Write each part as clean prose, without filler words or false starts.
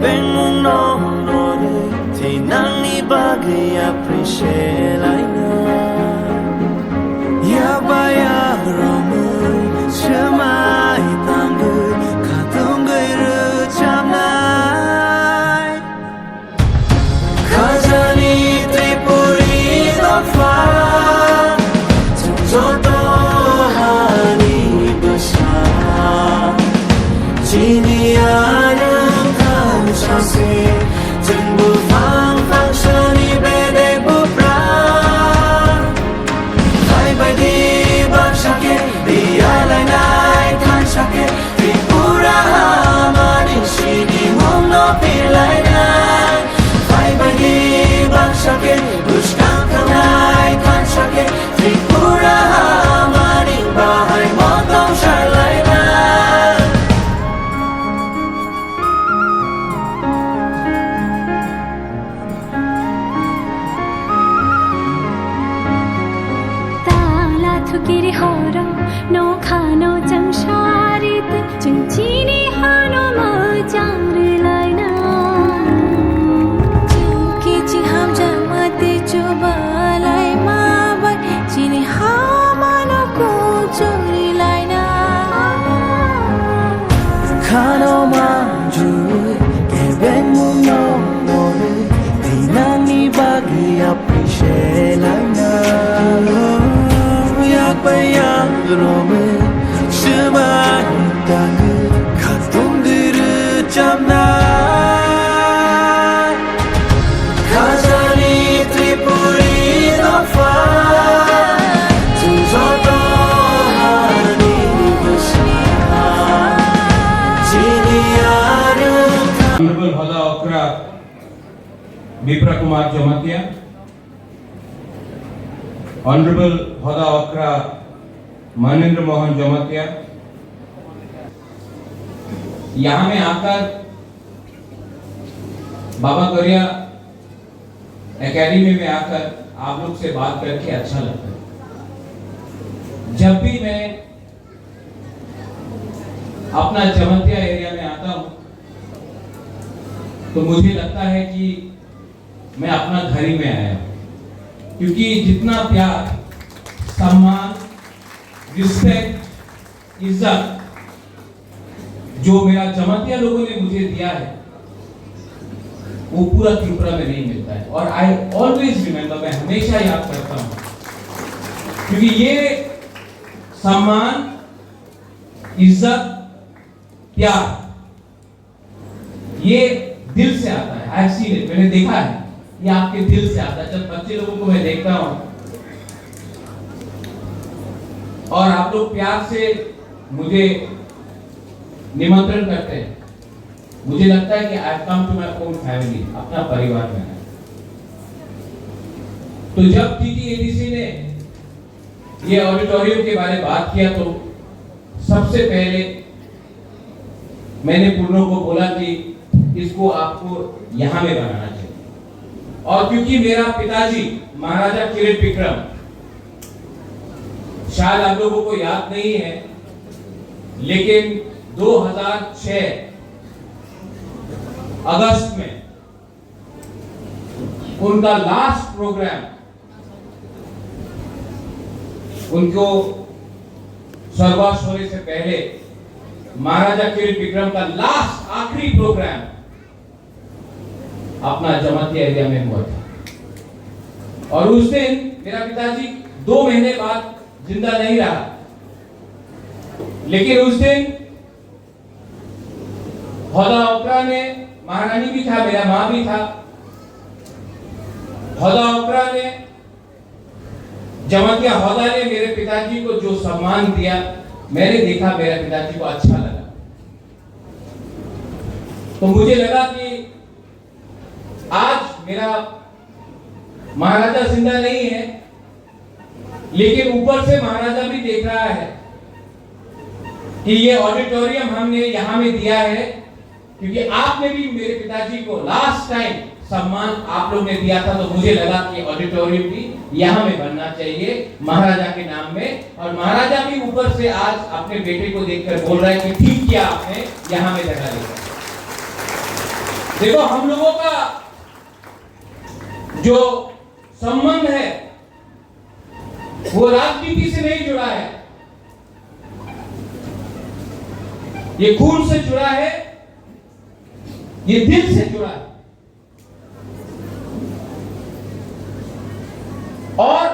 Bengung no nore Thì nang ni bagay appreciate lại na Ya baya romui Chemai tangu Katung gay ru cham nai Khajani Tripuri dot fa Joto hani basa Chini ayam kan chase Jengbu fang fang shani bede bupra Hai bai di bak shake Diya lai nai kan shake Tripura hamani shini mong no pilai nai Hai bai di bak shake Bushkan kang nai kan shake Tripura hamani bahai motong shai lai nai Kiri horo no khano chang sharit chung chini hano mo chang lai na ki chi ham jamate chubalai ma bai chini hamano ko chori lai na khano ma ju ke ben mung no nore dinani bagi appreciate lai na Bayang rome Shemai tangu Katung diru jam nai Khajani Tripuri dot fa Joto hani basa Chini arum Honorable Hoda Okra Bipra Kumar Jamatia Honorable Hoda Okra Manindra Mohan Jamatia यहाँ में आकर बाबा करिया academy में आकर आप लोग से बात करके अच्छा लगता है। जब भी मैं अपना जमतिया एरिया में आता हूँ तो मुझे लगता है कि मैं अपना घर ही में आया हूँ, क्योंकि जितना प्यार, सम्मान, रिस्पेक्ट, इज्जत जो मेरा जमातिया लोगों ने मुझे दिया है वो पूरा त्रिपुरा में नहीं मिलता है। और आई ऑलवेज रिमेंबर, मैं हमेशा याद करता हूं, क्योंकि ये सम्मान, इज्जत, प्यार ये दिल से आता है। आई सीन इट, मैंने देखा है ये आपके दिल से आता है। जब बच्चे लोगों को मैं देखता हूं और आप लोग प्यार से मुझे निमंत्रण करते हैं, मुझे लगता है कि I come to my own family, अपना परिवार में है। तो जब टीटीएडीसी ने ये ऑडिटोरियम के बारे में बात किया तो सबसे पहले मैंने पूर्णों को बोला कि इसको आपको यहां में बनाना चाहिए। और क्योंकि मेरा पिताजी महाराजा किरीट विक्रम, शायद आप लोगों को याद नहीं है, लेकिन 2006 अगस्त में उनका लास्ट प्रोग्राम, उनको स्वर्गवास होने से पहले महाराजा किरीट विक्रम का लास्ट आखिरी प्रोग्राम अपना जमातिया एरिया में हुआ था। और उस दिन मेरा पिताजी 2 महीने बाद जिंदा नहीं रहा, लेकिन उस दिन होदा ओकरा ने, महारानी भी था, मेरा माँ भी था, होदा ओकरा ने, जमातिया होदा ने मेरे पिताजी को जो सम्मान दिया, मैंने देखा मेरे पिताजी को अच्छा लगा। तो मुझे लगा कि आज मेरा महाराजा जिंदा नहीं है, लेकिन ऊपर से महाराजा भी देख रहा है कि ये ऑडिटोरियम हमने यहां में दिया है, क्योंकि आपने भी मेरे पिताजी को लास्ट टाइम सम्मान आप लोग ने दिया था। तो मुझे लगा कि ऑडिटोरियम भी यहां में बनना चाहिए महाराजा के नाम में। और महाराजा भी ऊपर से आज अपने बेटे को देखकर बोल रहा है कि ठीक किया आपने यहां में लगा दिया। देखो, हम लोगों का जो संबंध है वो राजनीति से नहीं जुड़ा है, ये खून से जुड़ा है, ये दिल से जुड़ा है। और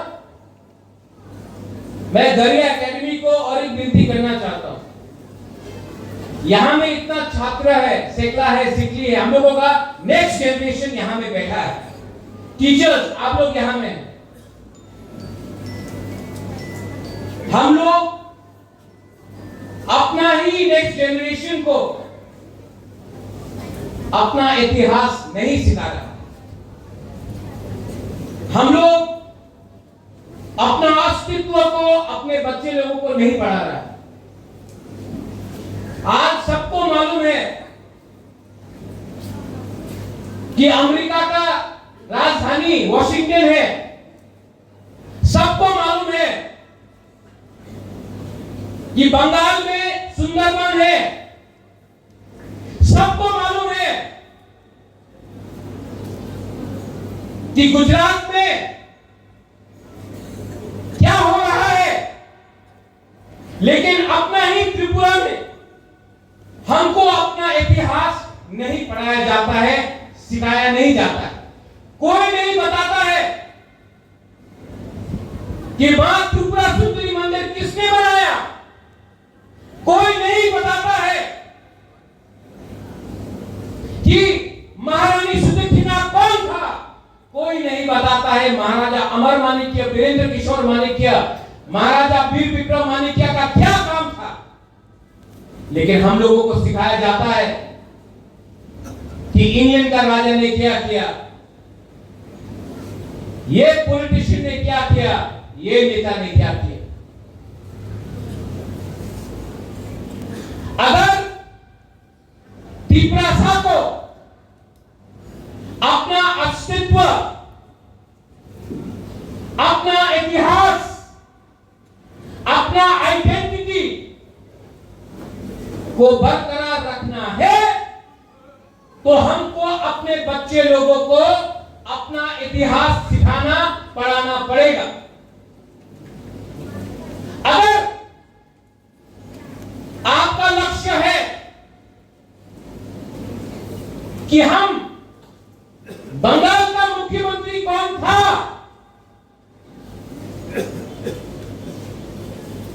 मैं दरिया एकेडमी को और एक विनती करना चाहता हूं। यहां में इतना छात्र है, सेकला है, सिकली है, हम लोगों का नेक्स्ट जनरेशन यहां में बैठा है। टीचर्स आप लोग यहां में, हम लोग अपना ही नेक्स्ट जनरेशन को अपना इतिहास नहीं सिखा रहा। हम लोग अपना अस्तित्व को अपने बच्चे लोगों को नहीं पढ़ा रहा है। आज सबको मालूम है कि अमेरिका का राजधानी वॉशिंगटन है, सबको मालूम है कि बंगाल में सुंदरबन है, सबको मालूम है कि गुजरात में क्या हो रहा है। लेकिन अपना ही त्रिपुरा में हमको अपना इतिहास नहीं पढ़ाया जाता है, सिखाया नहीं जाता है। कोई नहीं बताता है कि मां त्रिपुरा सुंदरी मंदिर किसने बनाया, कोई नहीं बताता है कि महारानी सुदक्षिणा कौन था, कोई नहीं बताता है महाराजा अमर माणिक्य, वीरेंद्र किशोर माणिक्य, महाराजा वीर विक्रम माणिक्य का क्या काम था। लेकिन हम लोगों को सिखाया जाता है कि इंडियन का राजा ने क्या किया, ये पॉलिटिशियन ने क्या किया, ये नेता ने क्या किया। अगर त्रिपुरा को अपना अस्तित्व, अपना इतिहास, अपना आइडेंटिटी को बरकरार रखना है तो हमको अपने बच्चे लोगों को अपना इतिहास सिखाना, पढ़ाना पड़ेगा। अगर आपका लक्ष्य है कि हम बंगाल का मुख्यमंत्री कौन था,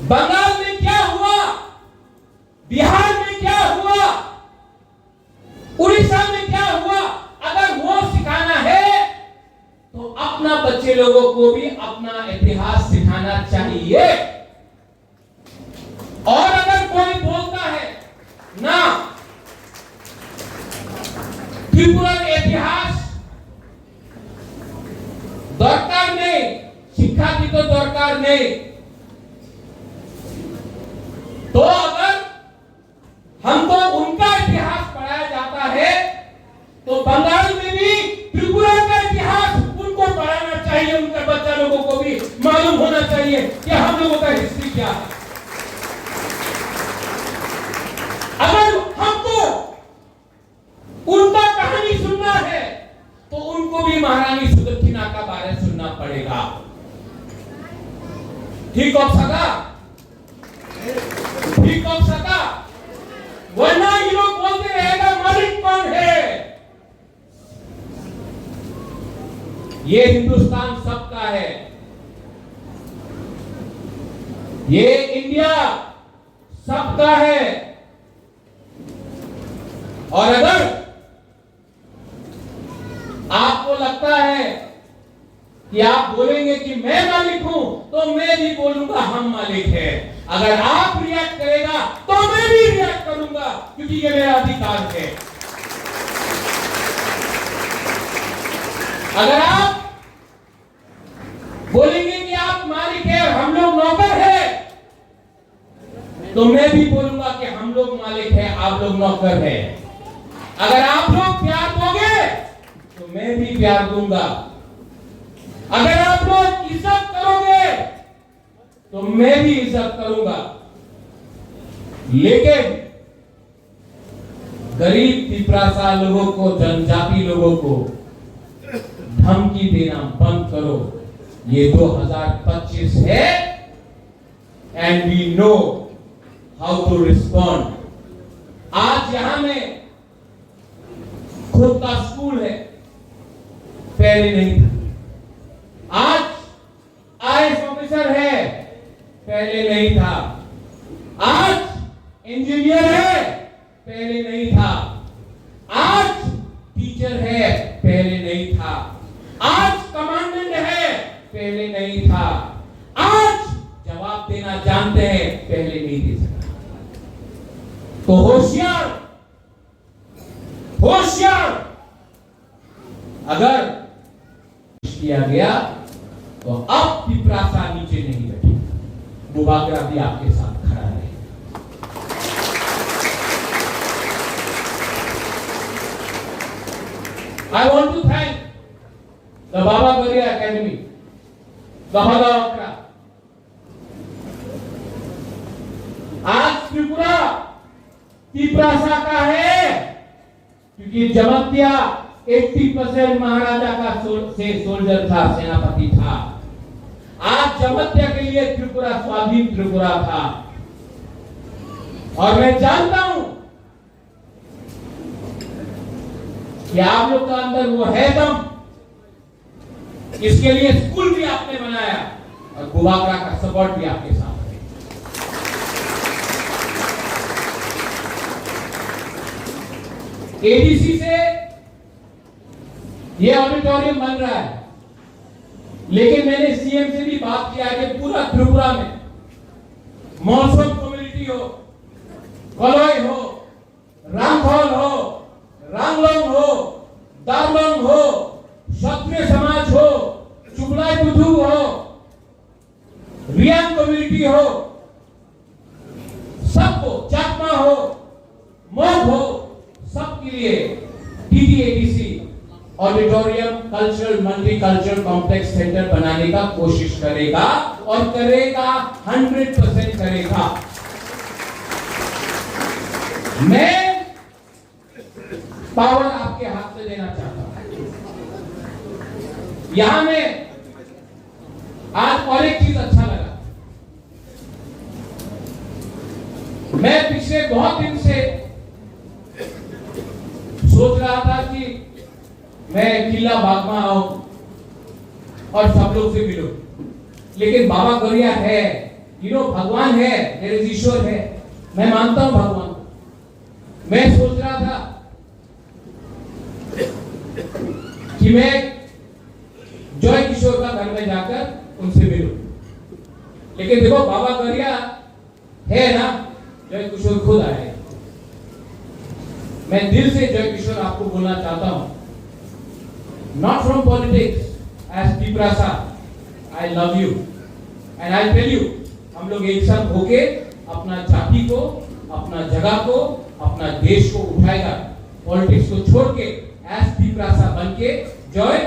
बंगाल में क्या हुआ, बिहार में क्या हुआ, उड़ीसा में क्या हुआ, अगर वो सिखाना है तो अपना बच्चे लोगों को भी अपना इतिहास सिखाना चाहिए। और अगर कोई बोलता है ना त्रिपुरा इतिहास दरकार नहीं, शिक्षा की तो दरकार नहीं, तो अगर हमको उनका इतिहास पढ़ाया जाता है तो बंगाल में भी त्रिपुरा का इतिहास उनको पढ़ाना चाहिए, उनके बच्चा लोगों को भी मालूम होना चाहिए कि हम लोगों का हिस्ट्री क्या है। अगर हमको उनका कहानी सुनना है तो उनको भी महारानी सुदक्षिणा का बारे सुनना पड़ेगा। ठीक हो सका, ठीक हो सका, वरना ये लोग बोलते रहेगा मालिक कौन है। ये हिंदुस्तान सबका है, ये इंडिया सबका है। और अगर आपको लगता है कि आप बोलेंगे कि मैं मालिक हूं तो मैं भी बोलूंगा हम मालिक है। अगर आप रिएक्ट करेगा तो मैं भी रिएक्ट करूंगा, क्योंकि ये मेरा अधिकार है। अगर आप बोलेंगे कि आप मालिक है और हम लोग नौकर है तो मैं भी बोलूंगा कि हम लोग मालिक है, आप लोग नौकर है। अगर आप लोग प्यार दोगे तो मैं भी प्यार दूंगा। अगर आप लोग इज्जत करोगे तो मैं भी इज्जत करूंगा। लेकिन गरीब तिपरासा लोगों को, जनजाति लोगों को धमकी देना बंद करो। ये 2025 है and we know how to respond. आज यहां में खुद का स्कूल है, पहले नहीं था। आज आईएएस ऑफिसर है, पहले नहीं था। आज इंजीनियर है, पहले नहीं था। आज टीचर है, पहले नहीं था। आज कमांडेंट है, पहले नहीं था। आज जवाब देना जानते हैं, पहले नहीं दे सकता। तो होशियार, होशियार। अगर किया गया तो अब तिपरासा नीचे नहीं बैठेगा, बुबागरा भी आपके साथ खड़ा रहेगा। I want to thank the Baba Garia Academy, Bahadawakra. आज त्रिपुरा तिपरासा का है क्योंकि जमत्या 80% महाराजा का सोल्जर था, सेनापति था। आज जमत्या के लिए त्रिपुरा स्वाधीन त्रिपुरा था। और मैं जानता हूं कि आप लोग का अंदर वो है दम। इसके लिए स्कूल भी आपने बनाया और बुबागरा का सपोर्ट भी आपके साथ है। एडीसी से ये ऑडिटोरियम बन रहा है, लेकिन मैंने सीएम से भी बात किया कि पूरा त्रिपुरा में मौसम कम्युनिटी हो, कलोई हो, रामफल हो, रांगलोंग हो, दारलोंग हो, क्षत्रिय समाज हो, चुगलाई बुधु हो, रियांग कम्युनिटी हो, सबको, चाकमा हो, मोग हो, सबके लिए TDADC auditorium cultural multi cultural complex centre बनाने का कोशिश करेगा और करेगा, 100% करेगा। मैं पावर आपके हाथ में देना चाहता हूं। यहां में आज और एक चीज अच्छा लगा, मैं पिछले बहुत दिन से सोच रहा था कि मैं किला बाग में आऊं और सब लोग से मिलूं, लेकिन बाबा गौरिया है, भगवान है, मेरे ईश्वर है, मैं मानता हूं भगवान। मैं सोच रहा था कि मैं जॉय किशोर का घर में जाकर उनसे मिलूं, लेकिन देखो बाबा गौरिया है ना, जॉय किशोर खुद आए। मैं दिल से जॉय किशोर आपको बोलना चाहता हूं, not from politics, as Tiprasa, I love you and I tell you, हम लोग एक साथ होके अपना जाति को, अपना जगह को, अपना देश को उठाएगा। पॉलिटिक्स को छोड़ के as तिपरासा बन के, जॉय,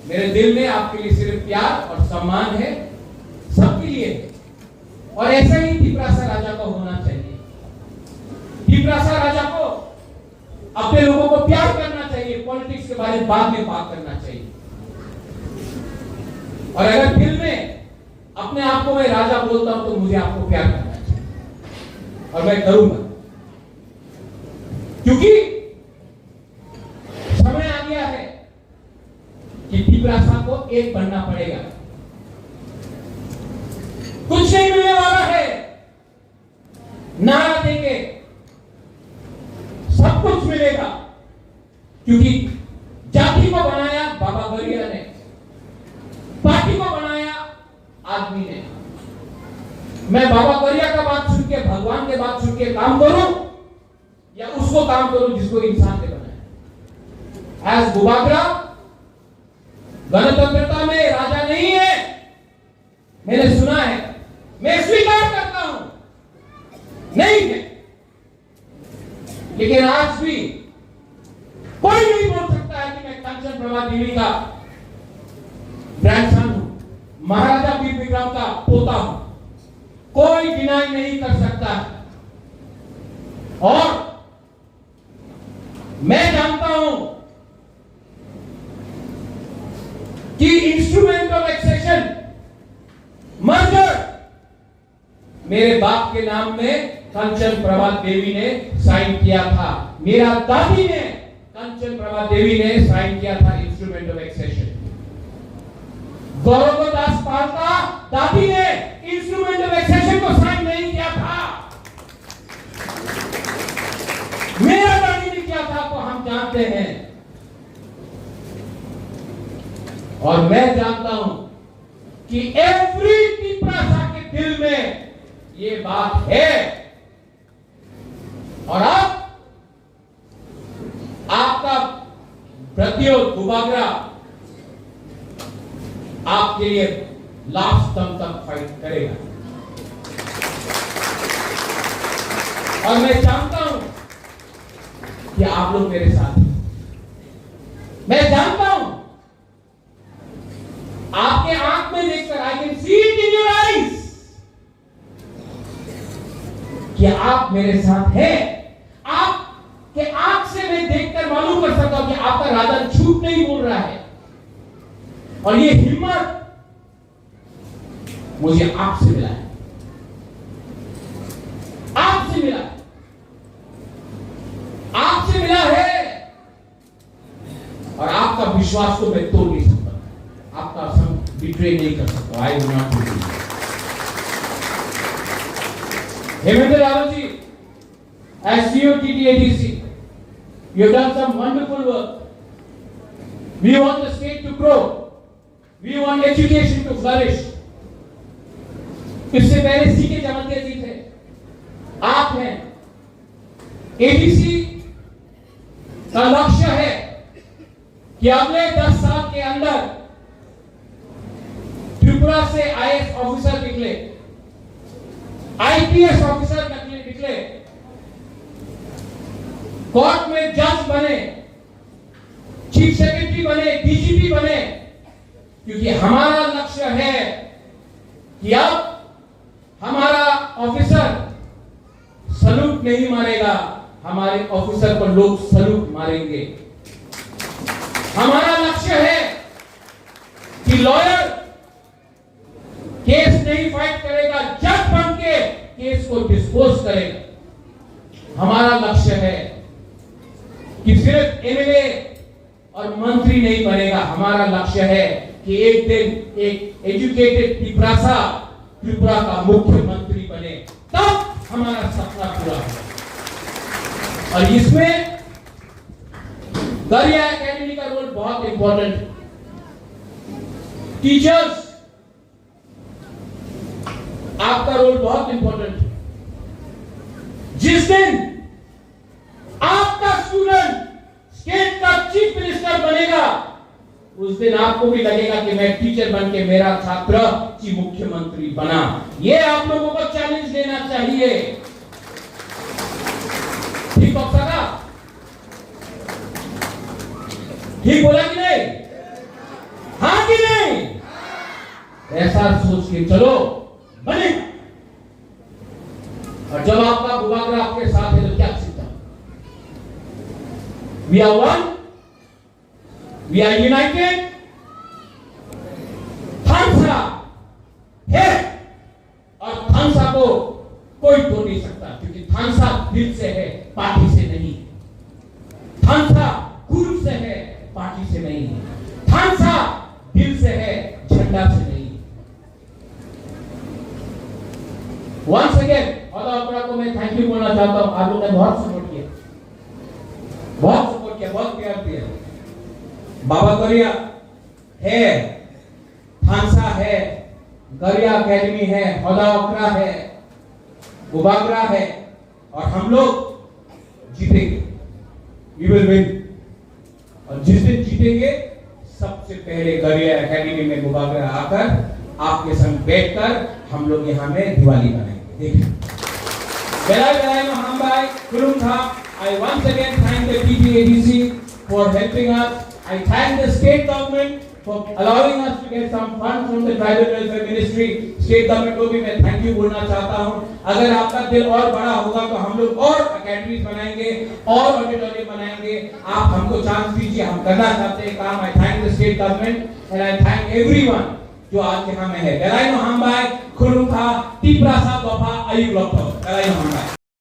मेरे दिल में आपके लिए सिर्फ प्यार और सम्मान है, सबके लिए। और ऐसा ही तिपरासा राजा को होना चाहिए। तिपरासा राजा को अपने लोगों को प्यार करना चाहिए, पॉलिटिक्स के बारे में बाद में बात करना चाहिए। और अगर दिल में अपने आप को मैं राजा बोलता हूं तो मुझे आपको प्यार करना चाहिए और मैं करूंगा, क्योंकि समय आ गया है कि तिपरासा को एक बनना पड़ेगा। कुछ नहीं मिलने वाला है, नारा देंगे सब कुछ मिलेगा, क्योंकि जाति को बनाया बाबा गौरिया ने, पार्टी को बनाया आदमी ने। मैं बाबा गौरिया का बात सुन के, भगवान के बात सुन के काम करूं या उसको काम करूं जिसको इंसान ने बनाया। एज बुबागरा गणतंत्रता में राजा नहीं है, मैंने सुना है, मैं स्वीकार करता हूं, नहीं है, लेकिन आज भी कोई नहीं बोल सकता है कि मैं कंचन प्रभा देवी का ग्रैंडसन हूं, महाराजा वीर विक्रम का पोता हूं, कोई डिनाई नहीं कर सकता। और मैं जानता हूं कि इंस्ट्रूमेंट ऑफ एक्सेशन मर्जर मेरे बाप के नाम में कंचन प्रभा देवी ने साइन किया था, मेरा दादी ने कंचन प्रभा देवी ने साइन किया था इंस्ट्रूमेंट ऑफ एक्सेशन। गौरव दास पाल्टा दादी ने इंस्ट्रूमेंट ऑफ एक्सेशन को साइन नहीं किया था, मेरा दादी ने किया था, तो हम जानते हैं। और मैं जानता हूं कि एवरी तिपरासा के दिल में ये बात है। और अब आपका प्रत्योत गुबागरा आपके लिए लास्ट दम तक फाइट करेगा। और मैं जानता हूं कि आप लोग मेरे साथ हैं। मैं जानता हूं, आपके आंख में देखकर I can see it in your eyes कि आप मेरे साथ हैं। आपके आंख से मैं देखकर मालूम कर सकता हूं कि आपका राजा झूठ नहीं बोल रहा है। और ये हिम्मत मुझे आपसे मिला है, आपसे मिला है, आपसे मिला है। और आपका विश्वास को मैं तोड़ नहीं सकता, आपका संग बिट्रे नहीं कर सकता। I will not do it. Hemendra Rawat ji, as CEO TTADC, you have done some wonderful work. We want the state to grow. We want education to flourish. इससे पहले सीके जमतिया जी थे, आप हैं। ADC का लक्ष्य है कि अगले 10 साल के अंदर त्रिपुरा से IAS ऑफिसर निकले, IPS ऑफिसर निकले, कोर्ट में जज बने, चीफ सेक्रेटरी बने, DGP बने। क्योंकि हमारा लक्ष्य है कि अब हमारा ऑफिसर सलूट नहीं मारेगा, हमारे ऑफिसर को लोग सलूट मारेंगे। हमारा लक्ष्य है कि लॉयर केस नहीं फाइट करेगा, जज बन के केस को डिस्पोज करेगा। हमारा लक्ष्य है कि सिर्फ एमएलए और मंत्री नहीं बनेगा, हमारा लक्ष्य है कि एक दिन एक एजुकेटेड त्रिपुरा का मुख्यमंत्री बने, तब हमारा सपना पूरा होगा। और इसमें दरिया एकेडमी का रोल बहुत इंपॉर्टेंट है। टीचर्स, आपका रोल बहुत इंपॉर्टेंट है। जिस दिन आपका स्टूडेंट स्टेट का चीफ मिनिस्टर बनेगा, उस दिन आपको भी लगेगा कि मैं टीचर बन के मेरा छात्र चीफ मुख्यमंत्री बना। ये आप लोगों को चैलेंज देना चाहिए। ठीक बक्सा, ठीक बोला कि नहीं? हाँ कि नहीं? ऐसा सोच के चलो, बने। और जब आपका गुबागरा आपके साथ है तो क्या सीखता? We are one, we are united. थानसा है और थानसा को कोई तोड़ नहीं सकता, क्योंकि थानसा दिल से है, पार्टी से नहीं। थानसा गुरु से है, पार्टी से नहीं। थानसा दिल से है, झंडा से नहीं। वंस अगेन ऑल को मैं थैंक यू बोलना चाहता हूं। आप लोगों ने बहुत सपोर्ट किया, बहुत सपोर्ट किया, बहुत प्यार दिया। बाबा गरिया है, थानसा है, गरिया एकेडमी है, हौदा ओकरा है, गुबागरा है, और हम लोग जीतेंगे। We will win. और जिस दिन जीतेंगे, सबसे पहले गरिया एकेडमी में गुबागरा आकर आपके संग बैठकर हम लोग यहाँ में दिवाली बनाएंगे। देखिए, बेलाय बेलाय महामबाई कुलुम था। I once again thank the TTADC for helping us. I thank the state government for allowing us to get some funds from the tribal welfare ministry. State government को भी मैं थैंक यू बोलना चाहता हूँ. अगर आपका दिल और बड़ा होगा तो हम लोग और अकेडमीज बनाएंगे और ऑडिटोरियम बनाएंगे. आप हमको चांस दीजिए, हम करना चाहते हैं काम. I thank the state government and I thank everyone जो आज यहाँ में है. Dalaino Hambai, Kurumpa, Tiprasa Bapa, Ayuklopto. Dalaino Hambai.